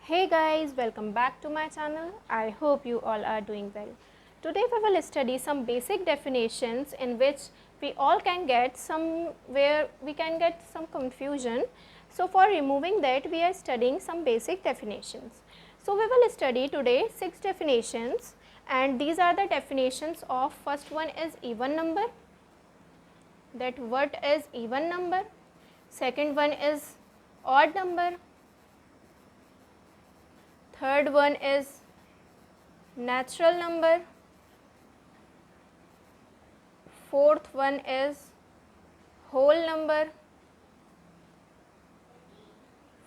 Hey guys, welcome back to my channel. I hope you all are doing well. Today we will study some basic definitions in which we all can get some confusion. So for removing that, we are studying some basic definitions. So we will study today 6 definitions, and these are the definitions of first one is even number. That what is even number? Second one is odd number. Third one is natural number. Fourth one is whole number.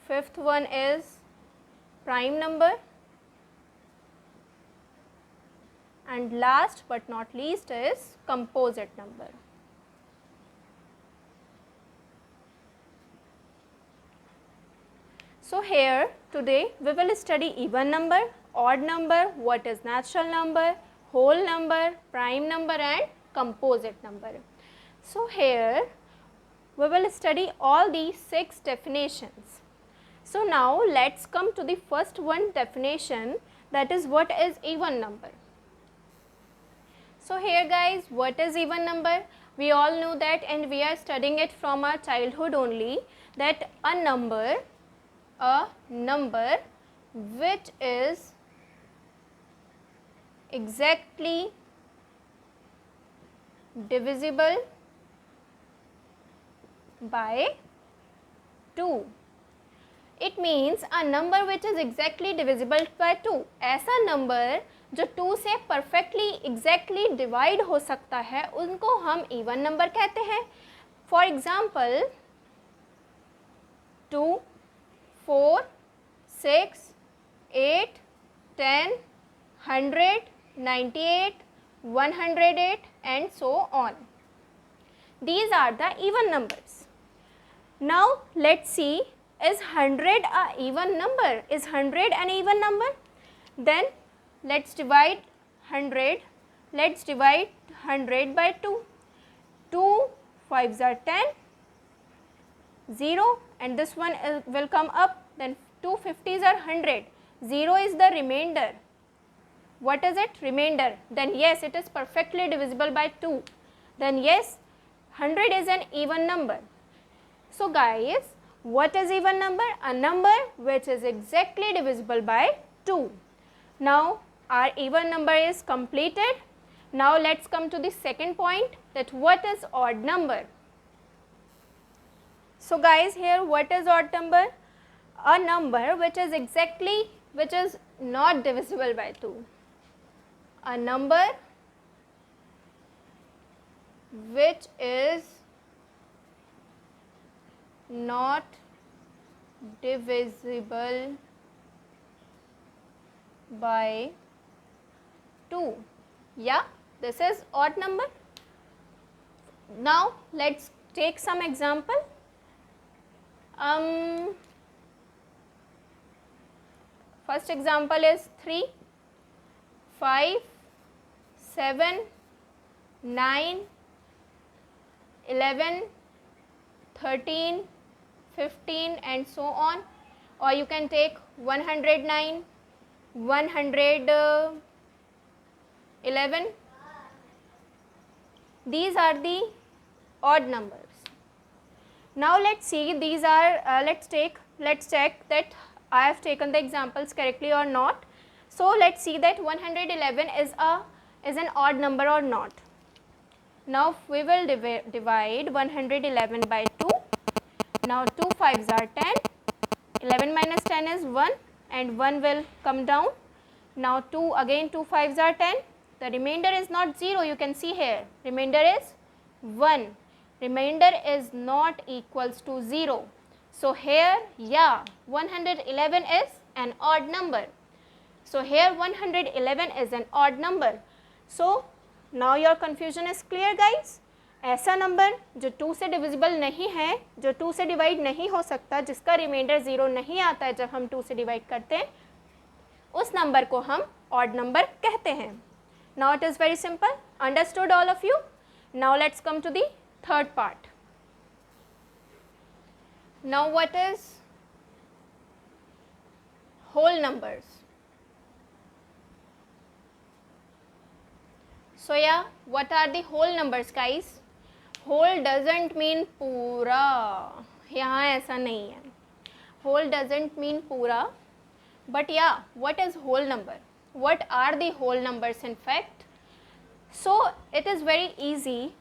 Fifth one is prime number. And last but not least is composite number. So here today we will study even number, odd number, what is natural number, whole number, prime number and composite number. So here we will study all these 6 definitions. So now let's come to the first one definition, that is what is even number. So here guys, what is even number? We all know that, and we are studying it from our childhood only, that a number which is exactly divisible by 2. It means a number which is exactly divisible by 2. ऐसा number जो 2 से perfectly exactly divide हो सकता है, उनको हम even number कहते हैं. For example, 2, 4, 6, 8, 10, 100, 98, 108 and so on. These are the even numbers. Now let's see, is 100 a even number? Is 100 an even number? Then let's divide 100. Let's divide 100 by 2. 2 5s are 10. 0 and this one will come up, then 2 50s are 100. 0 is the remainder. What is it? Remainder. Then yes, it is perfectly divisible by 2. Then yes, 100 is an even number. So guys, what is even number? A number which is exactly divisible by 2. Now our even number is completed. Now let's come to the second point, that what is odd number? So guys, here what is odd number? A number which is not divisible by 2. A number which is not divisible by 2. Yeah, this is odd number. Now let's take some example. First example is 3, 5, 7, 9, 11, 13, 15 and so on, or you can take 109, 111. These are the odd numbers. Now let's see, these are let's check that I have taken the examples correctly or not. So let's see that 111 is an odd number or not. Now we will divide 111 by 2. Now 2 5s are 10. 11 minus 10 is 1 and 1 will come down. Now 2 5s are 10. The remainder is not 0, you can see here. Remainder is 1. Remainder is not equals to 0. So here, yeah, 111 is an odd number. So here 111 is an odd number. So now your confusion is clear guys. ऐसा number जो 2 से divisible नहीं है, जो 2 से divide नहीं हो सकता, जिसका रिमाइंडर 0 नहीं आता है जब हम 2 से डिवाइड करते हैं, उस नंबर को हम ऑड नंबर कहते हैं. Now it is very simple. Understood all of you? Now let's come to the third part. Now what is whole numbers. So yeah, what are the whole numbers guys? Whole doesn't mean पूरा, यहाँ ऐसा नहीं है. Whole doesn't mean पूरा, but yeah, what is whole number? What are the whole numbers in fact? So it is very easy.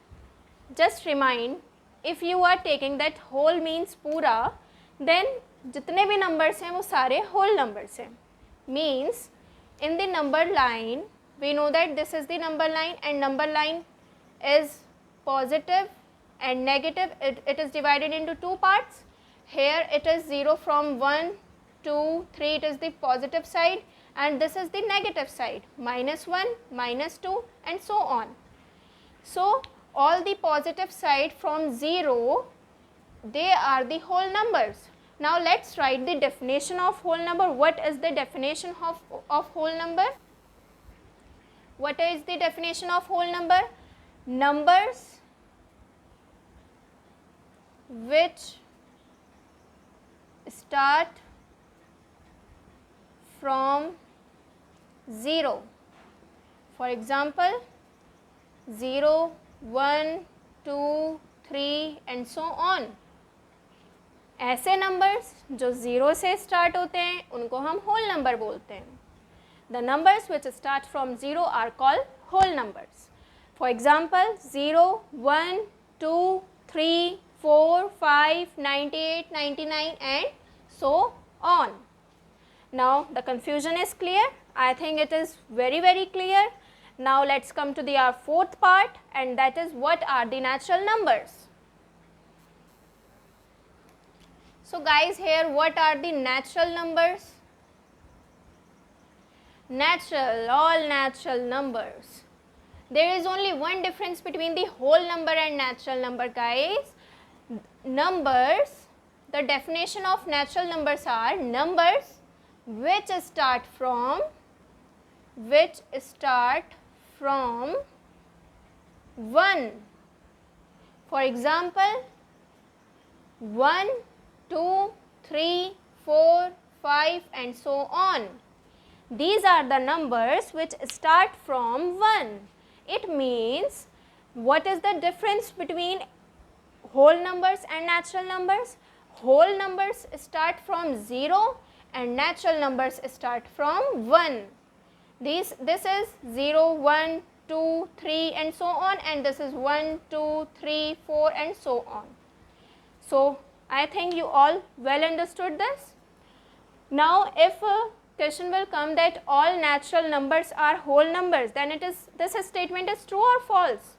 Just remind, if you are taking that whole means पूरा, then जितने भी numbers हैं वो सारे whole numbers हैं. Means in the number line, we know that this is the number line and number line is positive and negative. It is divided into two parts. Here it is 0 from 1, 2, 3, it is the positive side, and this is the negative side, -1, -2 and so on. So all the positive side from 0, they are the whole numbers. Now let's write the definition of whole number. What is the definition of whole number? What is the definition of whole number? Numbers which start from 0. For example, 0, 1, 2, 3 and so on. ऐसे numbers जो 0 से start होते हैं उनको हम whole number बोलते हैं. The numbers which start from 0 are called whole numbers. For example, 0, 1, 2, 3, 4, 5, 98, 99 and so on. Now the confusion is clear. I think it is very clear. Now let's come to our fourth part, and that is what are the natural numbers. So guys, here what are the natural numbers? Natural, all natural numbers. There is only one difference between the whole number and natural number guys. Numbers, the definition of natural numbers are numbers which start from 1. For example, 1, 2, 3, 4, 5 and so on. These are the numbers which start from 1. It means, what is the difference between whole numbers and natural numbers? Whole numbers start from 0 and natural numbers start from 1. This is 0, 1, 2, 3 and so on, and this is 1, 2, 3, 4 and so on. So I think you all well understood this. Now if a question will come that all natural numbers are whole numbers, then this statement is true or false?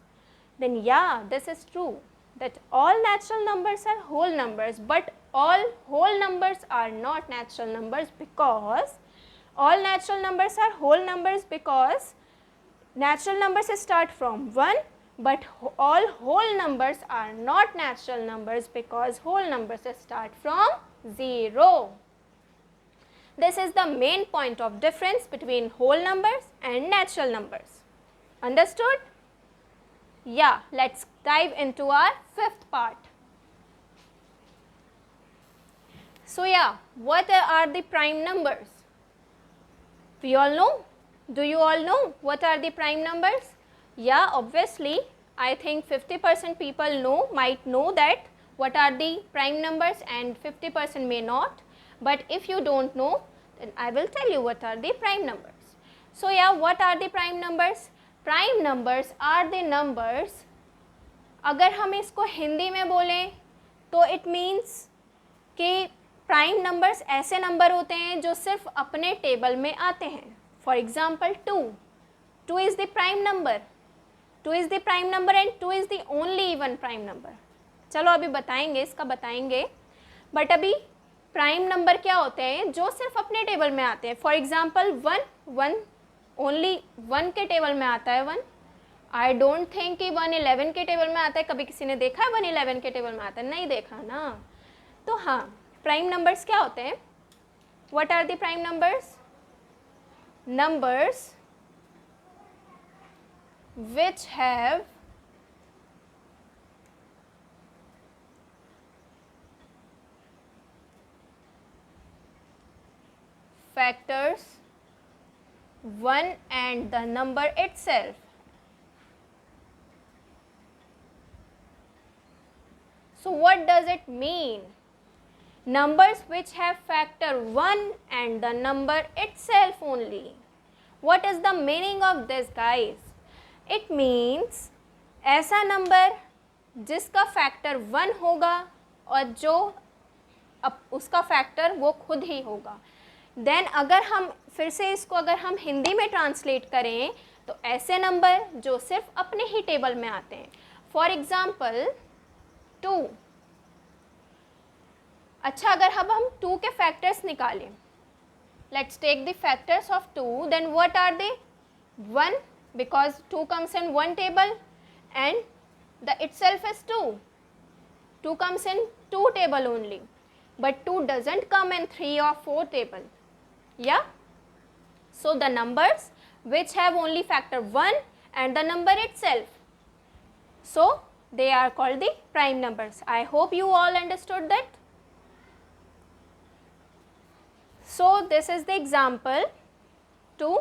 Then yeah, this is true, that all natural numbers are whole numbers, but all whole numbers are not natural numbers, because all natural numbers are whole numbers because natural numbers start from 1, but all whole numbers are not natural numbers because whole numbers start from 0. This is the main point of difference between whole numbers and natural numbers. Understood? Yeah, let's dive into our fifth part. So yeah, what are the prime numbers? We all know. Do you all know what are the prime numbers? Yeah, obviously, I think 50% people might know that what are the prime numbers, and 50% may not. But if you don't know, then I will tell you what are the prime numbers. So yeah, what are the prime numbers? Prime numbers are the numbers, अगर हम इसको हिंदी में बोलें तो it means कि prime numbers ऐसे number होते हैं जो सिर्फ अपने टेबल में आते हैं. For example 2 is the prime number, 2 is the prime number and 2 is the only even prime number. चलो अभी बताएंगे, इसका बताएंगे, बट अभी प्राइम नंबर क्या होते हैं जो सिर्फ अपने टेबल में आते हैं. फॉर एग्जाम्पल 1 ओनली 1 के टेबल में आता है 1. आई डोंट थिंक कि 111 के टेबल में आता है. कभी किसी ने देखा है 111 के टेबल में आता है? नहीं देखा ना. तो हाँ, प्राइम नंबर्स क्या होते हैं? What are the prime numbers? Numbers which have factors 1 and the number itself. So what does it mean? Numbers which have factor 1 and the number itself only. What is the meaning of this, guys? It means ऐसा number जिसका factor 1 होगा और जो अब उसका factor वो खुद ही होगा. देन अगर हम फिर से इसको अगर हम हिंदी में ट्रांसलेट करें तो ऐसे नंबर जो सिर्फ अपने ही टेबल में आते हैं. For example 2. अच्छा, अगर अब हम 2 के फैक्टर्स निकालें, let's take the factors of 2, then what are they? 1 because 2 comes in one table and the itself is 2. 2 comes in 2 table only, but 2 doesn't come in 3 or 4 table. Yeah? So the numbers which have only factor 1 and the number itself, so they are called the prime numbers. I hope you all understood that. So this is the example 2,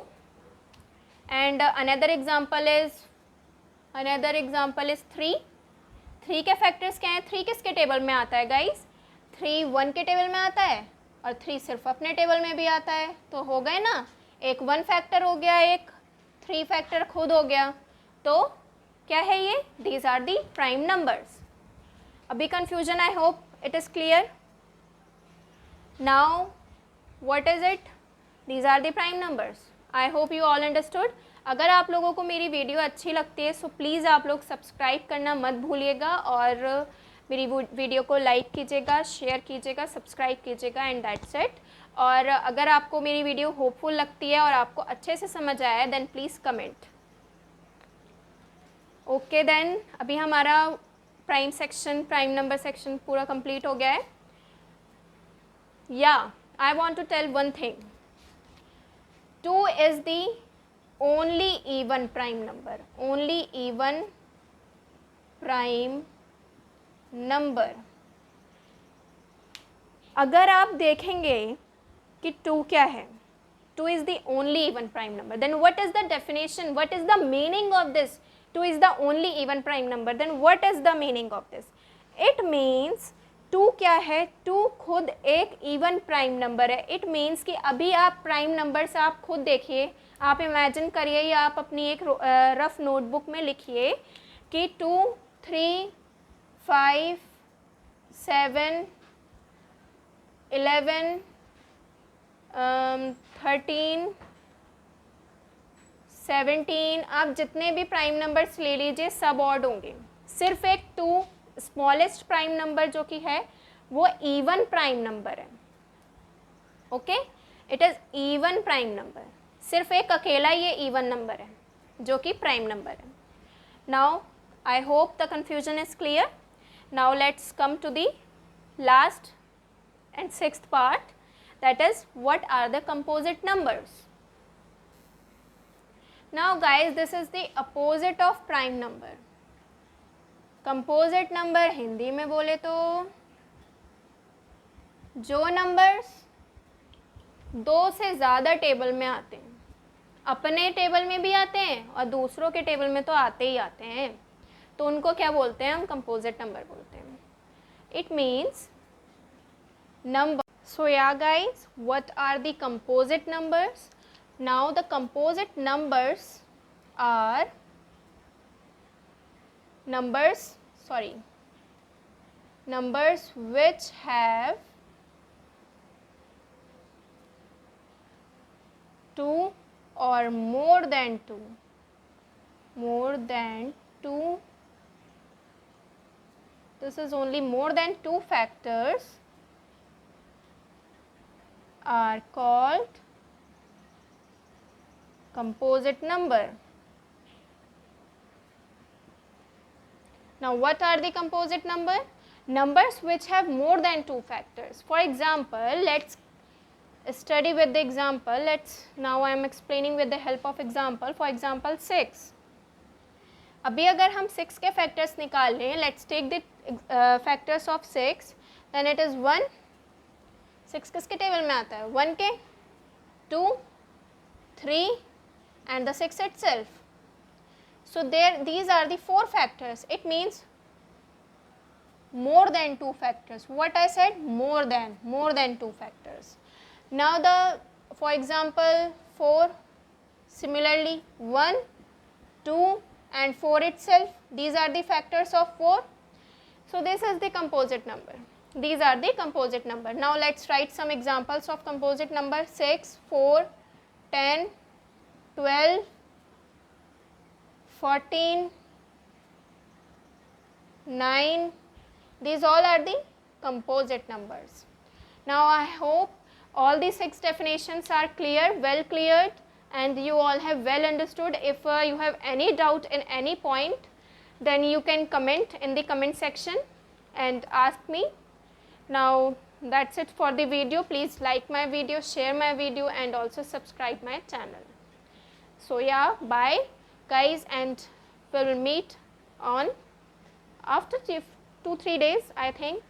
and another example is 3. 3 के factors क्या हैं? 3 किसके table में आता है guys? 3 1 के table में आता है और 3 सिर्फ अपने टेबल में भी आता है. तो हो गए ना, एक 1 फैक्टर हो गया, एक 3 फैक्टर खुद हो गया. तो क्या है ये? These are the prime numbers. अभी confusion? I hope it is clear. Now what is it? These are the prime numbers. I hope you all understood. अगर आप लोगों को मेरी वीडियो अच्छी लगती है सो प्लीज़ आप लोग सब्सक्राइब करना मत भूलिएगा और मेरी वीडियो को लाइक कीजिएगा, शेयर कीजिएगा, सब्सक्राइब कीजिएगा एंड दैट्स इट. और अगर आपको मेरी वीडियो होपफुल लगती है और आपको अच्छे से समझ आया है then please comment. Okay then, अभी हमारा प्राइम नंबर सेक्शन पूरा कंप्लीट हो गया है. या I want to tell one thing. 2 is the only even prime number. Only even prime number. अगर आप देखेंगे कि 2 क्या है, 2 is the only even prime number. Then what is the definition? What is the meaning of this? 2 is the only even prime number. Then what is the meaning of this? It means 2 क्या है? 2 खुद एक even prime number है. It means कि अभी आप prime number से आप खुद देखिए, आप इमेजिन करिए या आप अपनी एक रफ नोटबुक में लिखिए कि 2 3 5 7 11 13 17, आप जितने भी प्राइम नंबर्स ले लीजिए सब ऑड होंगे. सिर्फ एक 2 स्मॉलेस्ट प्राइम नंबर जो कि है वो इवन प्राइम नंबर है. Okay, it is even prime number. सिर्फ एक अकेला ये इवन नंबर है जो कि प्राइम नंबर है. Now I hope the confusion is clear. Now let's come to the last and 6th part, that is what are the composite numbers. Now guys, this is the opposite of prime number. Composite number Hindi में बोले तो जो numbers 2 से ज़्यादा table में आते हैं, अपने टेबल में भी आते हैं और दूसरों के टेबल में तो आते ही आते हैं, तो उनको क्या बोलते हैं? हम कंपोजिट नंबर बोलते हैं. It means number. So yeah guys, what are the composite numbers? Now the composite numbers are numbers which have 2 or more than 2 this is only more than 2 factors are called composite number. Now what are the composite number? Numbers which have more than 2 factors. For example, let's study with the example. Now I am explaining with the help of example. For example 6. अभी अगर हम 6 के factors निकाल लें, let's take the factors of 6, then it is 1. 6 किसके table में आता है? 1 के. 2, 3 and the 6 itself. So these are the 4 factors. It means more than 2 factors. What I said? More than 2 factors. Now for example 4, similarly 1, 2 and 4 itself, these are the factors of 4. So this is the composite number. These are the composite number. Now let's write some examples of composite number. 6, 4, 10, 12, 14, 9. These all are the composite numbers. Now I hope all the 6 definitions are clear, well cleared, and you all have well understood. If you have any doubt in any point, then you can comment in the comment section and ask me. Now that's it for the video. Please like my video, share my video and also subscribe my channel. So yeah, bye guys, and we will meet on after 2-3 days I think.